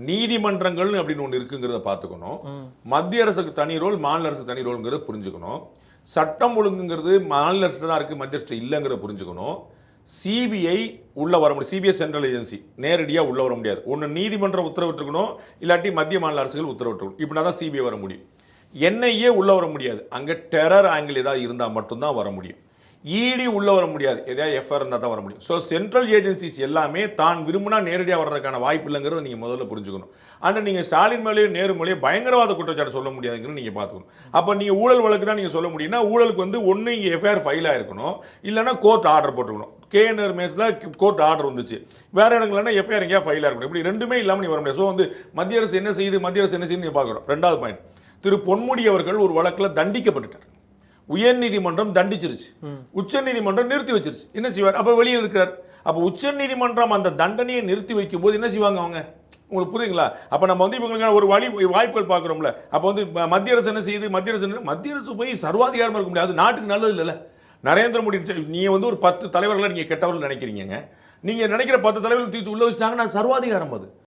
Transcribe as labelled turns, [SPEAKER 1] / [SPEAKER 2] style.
[SPEAKER 1] நீதிமன்றங்கள் அப்படின்னு ஒன்று இருக்குங்கிறத பார்த்துக்கணும். மத்திய அரசுக்கு தனி ரோல், மாநில அரசுக்கு தனி ரோல்ங்கிறத புரிஞ்சுக்கணும். சட்டம் ஒழுங்குங்கிறது மாநில அரசு தான் இருக்கு, மத்திய அரசு இல்லைங்கிறத புரிஞ்சுக்கணும். சிபிஐ உள்ள வர முடியும். சிபிஐ சென்ட்ரல் ஏஜென்சி நேரடியாக உள்ள வர முடியாது. ஒன்று நீதிமன்றம் உத்தரவிட்டுருக்கணும், இல்லாட்டி மத்திய மாநில அரசுகள் உத்தரவிட்டுருக்கணும். இப்படின்னா தான் சிபிஐ வர முடியும். என்ஐஏ உள்ள வர முடியாது. அங்கே டெரர் ஆங்கிள் ஏதாவது இருந்தால் மட்டும்தான் வர முடியும். இடி உள்ள வர முடியாது, எதாவது எஃப்ஐஆர் இருந்தால் தான் வர முடியும். ஸோ சென்ட்ரல் ஏஜென்சிஸ் எல்லாமே தான் விரும்பினா நேரடியாக வர்றதுக்கான வாய்ப்பு இல்லைங்கிறத நீங்கள் முதல்ல புரிஞ்சுக்கணும். ஆனால் நீங்கள் ஸ்டாலின் மேலேயும் நேரு மேலேயும் பயங்கரவாத குற்றச்சாட்டு சொல்ல முடியாதுங்கிறது நீங்கள் பார்த்துக்கணும். அப்போ நீங்கள் ஊழல் வழக்கு தான் நீங்கள் சொல்ல முடியும்னா, ஊழலுக்கு வந்து ஒன்று இங்கே எஃப்ஐஆர் ஃபைல் ஆயிருக்கணும், இல்லைனா கோர்ட் ஆர்டர் போட்டுக்கணும். கேஎன்ஆர் மேஸில் கோர்ட் ஆர்டர் வந்துச்சு, வேற இடங்கள்னா எஃப்ஐஆர் எங்கேயா ஃபைலாக இருக்கணும். இப்படி ரெண்டுமே இல்லாமல் நீ வர முடியாது. ஸோ வந்து மத்திய அரசு என்ன செய்யுது, மத்திய அரசு என்ன செய்யுது பார்க்குறோம். ரெண்டாவது பாயிண்ட், திரு பொன்முடி அவர்கள் ஒரு வழக்கில் தண்டிக்கப்பட்டுட்டார். உயர் நீதிமன்றம் தண்டிச்சிருச்சு, உச்ச நீதிமன்றம் நிறுத்தி வச்சிருச்சு. என்ன செய்வார்? அப்ப வெளியே இருக்கிறார். அப்ப உச்ச நீதிமன்றம் அந்த தண்டனையை நிறுத்தி வைக்கும் போது என்ன செய்வாங்க அவங்க? உங்களுக்கு புரியுங்களா? அப்ப நம்ம வந்து இவங்களுக்கான ஒரு வாய்ப்புகள் பார்க்கிறோம்ல. அப்ப வந்து மத்திய அரசு என்ன செய்யுது? மத்திய அரசு போய் சர்வாதிகாரமா இருக்க முடியாது, நாட்டுக்கு நல்லது இல்லைல்ல. நரேந்திர மோடி நீங்க வந்து ஒரு 10 தலைவர்களை நீங்க கெட்டவர்கள் நினைக்கிறீங்க. நீங்க நினைக்கிற 10 தலைவர்கள் தீர்த்து உள்ள வச்சுட்டாங்கன்னா சர்வாதிகாரம் அது.